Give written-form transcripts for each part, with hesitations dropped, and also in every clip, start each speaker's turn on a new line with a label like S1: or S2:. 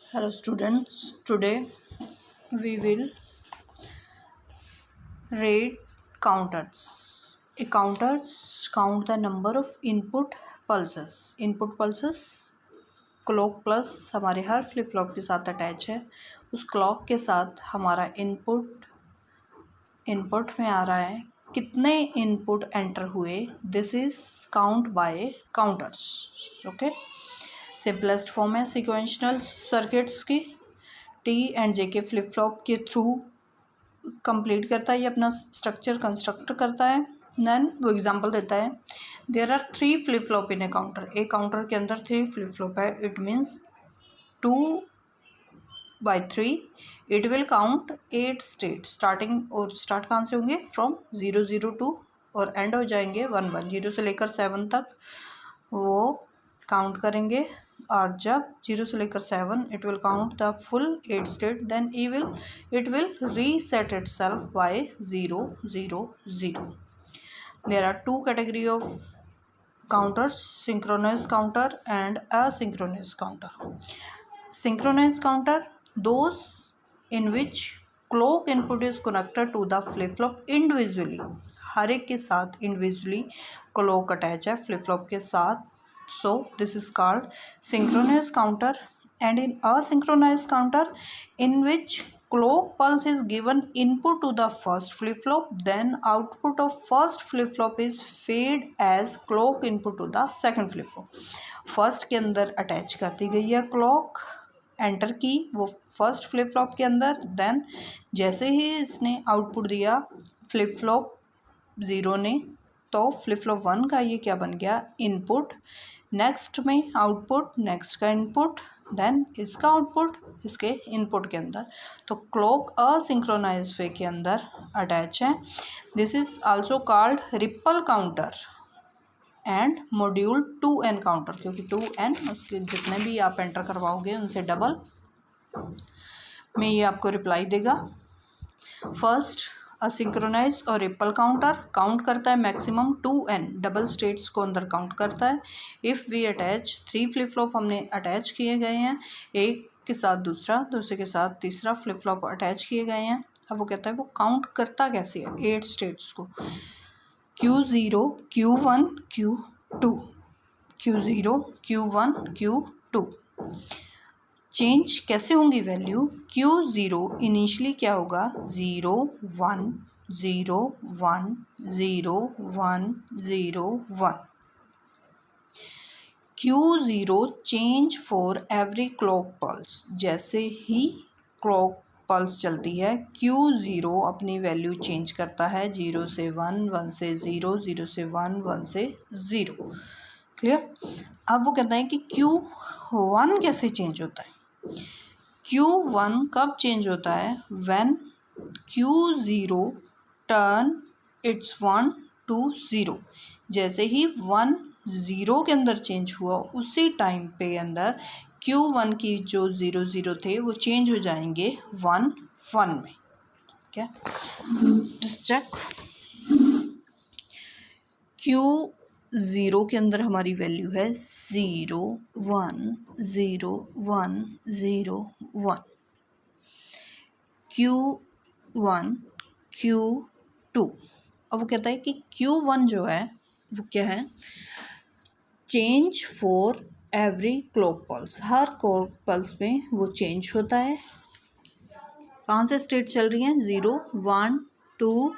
S1: Hello students, today we will read counters. A counters count the number of input pulses. Input pulses clock plus हमारे हर flip flop के साथ attach है। उस clock के साथ हमारा इनपुट में आ रहा है कितने इनपुट एंटर हुए। This is count by counters. Okay, simplest form है सिक्वेंशनल सर्किट्स की। T and J K flip flop के थ्रू कंप्लीट करता है, ये अपना स्ट्रक्चर कंस्ट्रक्ट करता है। देन वो एग्जांपल देता है, there are 3 flip flop in a counter. एक काउंटर के अंदर 3 फ्लिप फ्लॉप है। It means 2/3 it will count 8 state. Starting और स्टार्ट कहाँ से होंगे? फ्रॉम 0 0 2 और एंड हो जाएंगे 1 1। 0 से लेकर 7 तक वो काउंट करेंगे। और जब 0 से लेकर 7 it will count the full 8 state. Then it will reset itself by 0 0 0। There are 2 category of counters, synchronous counter and asynchronous counter. Synchronous counter, those in which clock input is connected to the flip flop individually. हर एक के साथ individually clock attach है flip flop के साथ, so this is called synchronous counter. And in asynchronous counter, in which clock pulse is given input to the first flip flop, then output of first flip flop is fed as clock input to the second flip flop. First के अंदर attach कर दी गई है clock, enter की वो first flip flop के अंदर। Then जैसे ही इसने आउटपुट दिया फ्लिप फ्लॉप 0 ने, तो फ्लिप फ्लॉप 1 का ये क्या बन गया? इनपुट। नेक्स्ट में आउटपुट, नेक्स्ट का इनपुट, देन इसका आउटपुट इसके इनपुट के अंदर। तो क्लॉक असिंक्रोनाइज वे के अंदर अटैच है। This is also called ripple counter and module 2n counter, क्योंकि 2n उसके जितने भी आप एंटर करवाओगे उनसे डबल में ये आपको रिप्लाई देगा। फर्स्ट असिंक्रोनाइज और रिपल काउंटर काउंट करता है मैक्सिमम 2n डबल स्टेट्स को अंदर काउंट करता है। If we attach 3 flip flop हमने अटैच किए गए हैं, एक के साथ दूसरा, दूसरे के साथ तीसरा फ्लिप फ्लॉप अटैच किए गए हैं। अब वो कहता है वो काउंट करता कैसे है 8 स्टेट्स को। Q0 Q1 Q2 Q0 Q1 Q2 change कैसे होंगी वैल्यू? Q0 इनिशियली क्या होगा? 0 1 0 1 0 1 0 1। Q0 change for every clock pulse. जैसे ही क्लॉक पल्स चलती है Q0 अपनी वैल्यू चेंज करता है 0 से 1 1 से 0 0 से 1 1 से 0। क्लियर? अब वो कहता है कि Q1 कैसे चेंज होता है? Q1 कब चेंज होता है? When Q0 turn it's 1 to 0। जैसे ही 1 0 के अंदर चेंज हुआ उसी टाइम पे अंदर Q1 की जो 0 0 थे वो चेंज हो जाएंगे 1 1 में। क्या जस्ट चेक। Q0 के अंदर हमारी वैल्यू है 0 1 0 1 0 1। Q1 Q2, अब वो कहता है कि Q1 जो है वो क्या है? Change for every clock pulse. Her clock pulse में वो चेंज होता है। कहाँ से स्टेट चल रही हैं? 0 1 2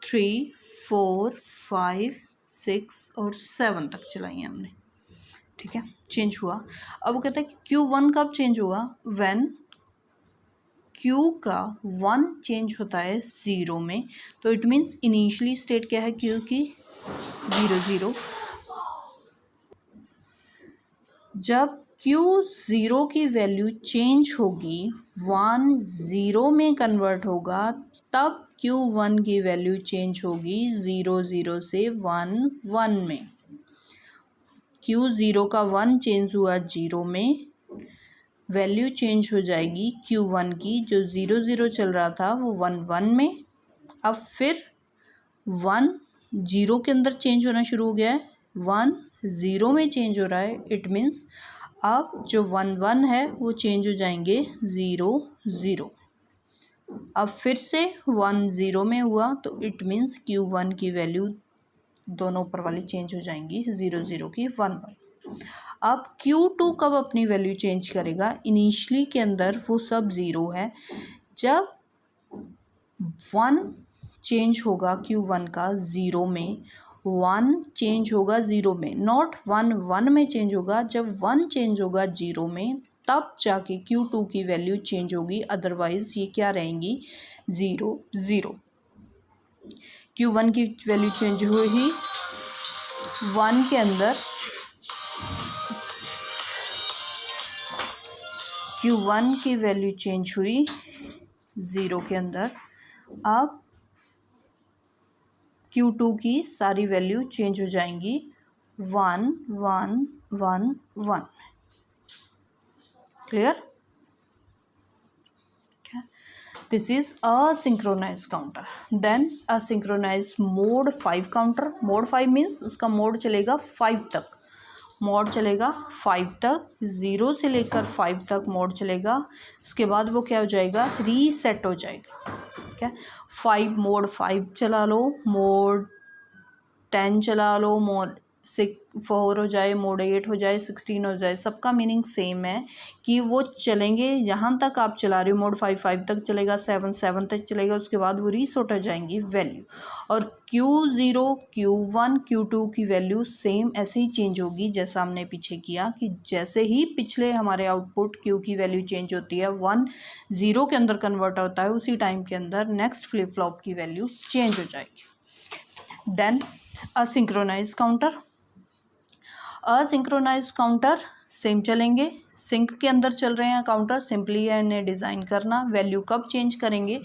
S1: 3 4 5 6 और 7 तक चलाई हैं हमने। ठीक है, चेंज हुआ। अब वो कहता है कि Q1 कब चेंज हुआ? व्हेन Q का 1 चेंज होता है 0 में, तो इट मीन्स इनिशियली स्टेट क्या है Q की? 0 0। जब Q0 की वैल्यू चेंज होगी 1 0 में कन्वर्ट होगा, तब Q1 की वैल्यू चेंज होगी 0 0 से 1 1 में। Q0 का 1 चेंज हुआ 0 में, वैल्यू चेंज हो जाएगी Q1 की, जो 0 0 चल रहा था वो 1 1 में। अब फिर 1 0 के अंदर चेंज होना शुरू हो गया है, 1 0 में चेंज हो रहा है। इट मीन्स अब जो 1 1 है वो चेंज हो जाएंगे 0 0। अब फिर से 1 0 में हुआ तो इट मीन्स Q1 की वैल्यू दोनों ऊपर वाली चेंज हो जाएंगी, 0 0 की 1 1। अब Q2 कब अपनी वैल्यू चेंज करेगा? इनिशियली के अंदर वो सब 0 है, जब 1 चेंज होगा Q1 का 0 में, 1 चेंज होगा 0 में, नॉट 1 1 में चेंज होगा, जब 1 चेंज होगा 0 में तब जाके Q2 की वैल्यू चेंज होगी, अदरवाइज ये क्या रहेंगी? 0 0। Q1 की वैल्यू चेंज हुई 1 के अंदर, Q1 की वैल्यू चेंज हुई 0 के अंदर। अब Q2 की सारी वैल्यू चेंज हो जाएंगी 1 1 1 1। Clear? This is asynchronous counter. Then asynchronous mode 5 counter. Mode 5 means उसका मोड चलेगा 5 तक, मोड चलेगा 5 तक, 0 से लेकर 5 तक मोड चलेगा। उसके बाद वो क्या हो जाएगा? रीसेट हो जाएगा। क्या? 5 मोड 5 चला लो, मोड 10 चला लो, मोड 4 हो जाए, मोड 8 हो जाए, 16 हो जाए, सबका मीनिंग सेम है कि वो चलेंगे जहाँ तक आप चला रहे हो। मोड 5 5 तक चलेगा, 7 7 तक चलेगा, उसके बाद वो रीसेट हो जाएंगी वैल्यू। और Q0 Q1 Q2 की वैल्यू सेम ऐसे ही चेंज होगी जैसा हमने पीछे किया, कि जैसे ही पिछले हमारे आउटपुट Q की वैल्यू चेंज होती है, 1 0 के अंदर कन्वर्ट होता है, उसी टाइम के अंदर नेक्स्ट फ्लिप फ्लॉप की वैल्यू चेंज हो जाएगी। Then asynchronise counter. Asynchronise counter same चलेंगे, सिंक के अंदर चल रहे हैं काउंटर, सिंपली है इन्हें डिज़ाइन करना। वैल्यू कब चेंज करेंगे?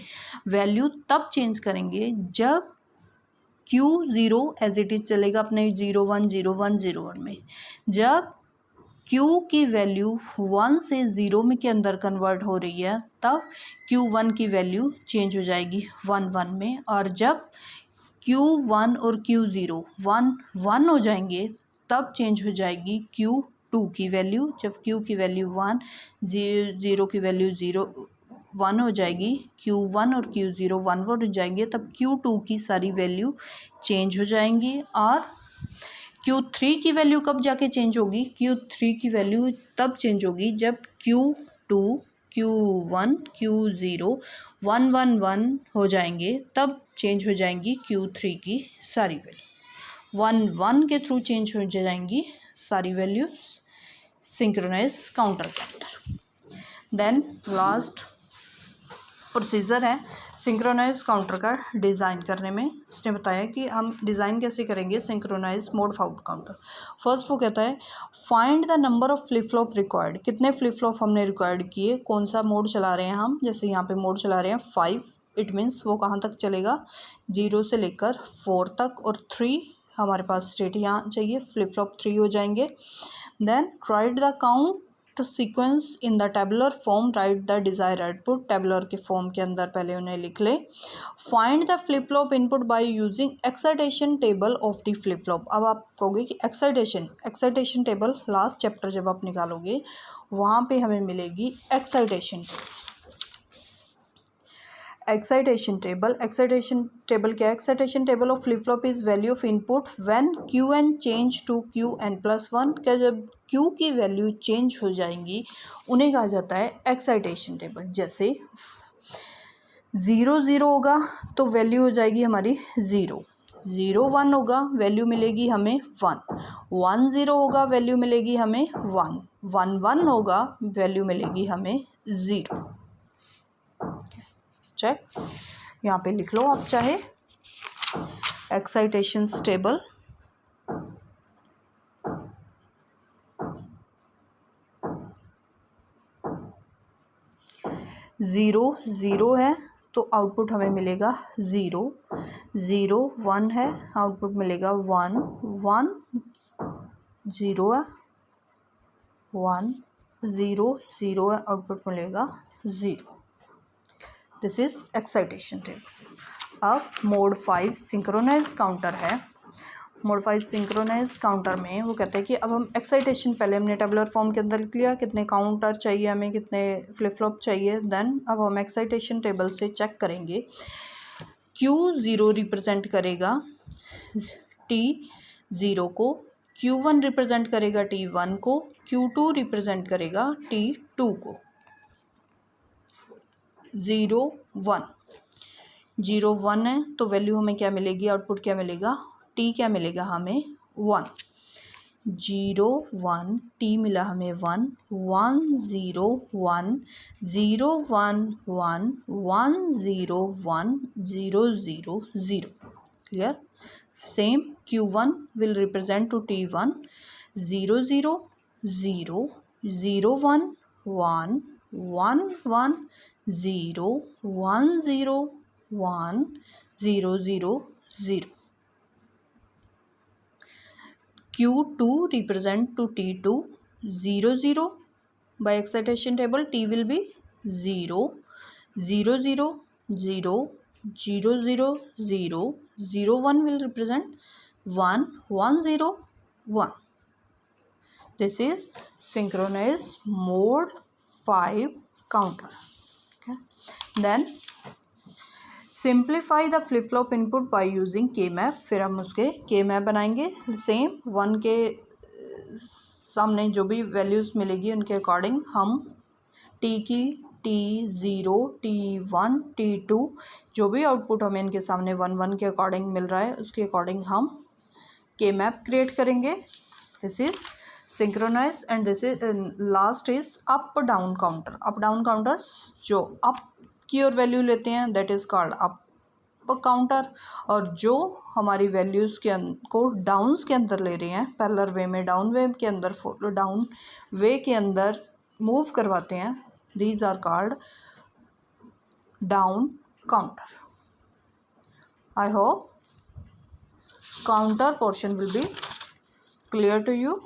S1: वैल्यू तब चेंज करेंगे जब Q0 एज इट इज चलेगा अपने 0 1 0 1 0 1 में। जब Q की वैल्यू 1 से 0 में के अंदर कन्वर्ट हो रही है, तब Q1 की वैल्यू चेंज हो जाएगी 1 1 में। और जब Q1 और Q0 1 1 हो जाएंगे, तब चेंज हो जाएगी Q2 की वैल्यू। जब Q की वैल्यू 1 0 की वैल्यू 0 1 हो जाएगी, Q1 और Q0 1 1 हो जाएंगे, तब Q2 की सारी वैल्यू चेंज हो जाएंगी। और Q3 की वैल्यू कब जाके चेंज होगी? Q3 की वैल्यू तब चेंज होगी जब Q2 Q1 Q0 1 1 1 हो जाएंगे, तब चेंज हो जाएंगी Q3 की सारी वैल्यू। 1 1 के थ्रू चेंज हो जाएंगी सारी वैल्यू सिंक्रोनाइज काउंटर के अंदर। देन लास्ट प्रोसीजर है सिंक्रोनाइज काउंटर का डिज़ाइन करने में। उसने बताया कि हम डिज़ाइन कैसे करेंगे सिंक्रोनाइज मोड 5 काउंटर। फर्स्ट वो कहता है find the number of flip flop required. कितने फ्लिप फ्लॉप हमने रिक्वायर्ड किए, कौन सा मोड चला रहे हैं हम। जैसे यहाँ पे मोड चला रहे हैं 5, इट मीन्स वो कहाँ तक चलेगा? 0 से लेकर 4 तक, और 3 हमारे पास स्टेट यहाँ चाहिए, फ्लिप फ्लॉप 3 हो जाएंगे। Then write the count sequence in the tabular form, write the desire output. Tabular के फॉर्म के अंदर पहले उन्हें लिख ले। Find the flip flop input by using excitation table of the flip flop. अब आप कहोगे कि एक्साइटेशन टेबल लास्ट चैप्टर जब आप निकालोगे वहाँ पे हमें मिलेगी एक्साइटेशन टेबल क्या है? Excitation table of flip flop is value of input when Qn change to Qn+1। क्या जब Q की वैल्यू चेंज हो जाएंगी उन्हें कहा जाता है एक्साइटेशन टेबल। जैसे 0 0 होगा तो वैल्यू हो जाएगी हमारी 0, 0 1 होगा वैल्यू मिलेगी हमें 1, 1 0 होगा वैल्यू मिलेगी हमें 1, 1 1 होगा वैल्यू मिलेगी हमें 0। चेक, यहाँ पे लिख लो आप चाहे एक्साइटेशन टेबल। ज़ीरो 0 है तो आउटपुट हमें मिलेगा 0, 0 1 है आउटपुट मिलेगा 1, 1 0 है, 1 0 0 है आउटपुट मिलेगा 0। This is excitation table. अब मोड 5 सिंक्रोनाइज काउंटर है। मॉडिफाइड सिंक्रोनाइज काउंटर में वो कहते हैं कि अब हम एक्साइटेशन, पहले हमने टेबुलर फॉर्म के अंदर लिख लिया कितने काउंटर चाहिए हमें, कितने फ्लिप फ्लॉप चाहिए, देन अब हम एक्साइटेशन टेबल से चेक करेंगे। Q0 रिप्रेजेंट करेगा T0 को, Q1 रिप्रेजेंट करेगा T1 को, Q2 रिप्रेजेंट करेगा T2 को। 0 1 0 1 है तो वैल्यू हमें क्या मिलेगी, आउटपुट क्या मिलेगा, T क्या मिलेगा हमें 1। 0 1 T मिला हमें 1 1 0 1 0 1 1 1 0 1 0 0 0। Clear. Same Q1 will represent to T1 0 0 0 0 1 1 1 1 0 1 0 1 0 0 0। Q2 represent to T2 0 0 by excitation table T will be 0 0 0 0 0 0 0 0 1 will represent 1 1 0 1. This is synchronous mode 5 counter. Okay. Then simplify the flip flop input by using के map. फिर हम उसके के map बनाएंगे। Same 1 के सामने जो भी वैल्यूज़ मिलेगी उनके अकॉर्डिंग हम टी की T0 T1 T2 जो भी आउटपुट हमें इनके सामने 1 1 के अकॉर्डिंग मिल रहा है उसके अकॉर्डिंग हम के मैप क्रिएट करेंगे। This is synchronize and this is last is up down counter. Up down counters जो अप की और वैल्यू लेते हैं that is called up counter, और जो हमारी वैल्यूज़ को डाउन्स के अंदर ले रहे हैं पैरेलल वे में, डाउन वे के अंदर डाउन वे के अंदर मूव करवाते हैं, these are called down counter. I hope counter portion will be clear to you.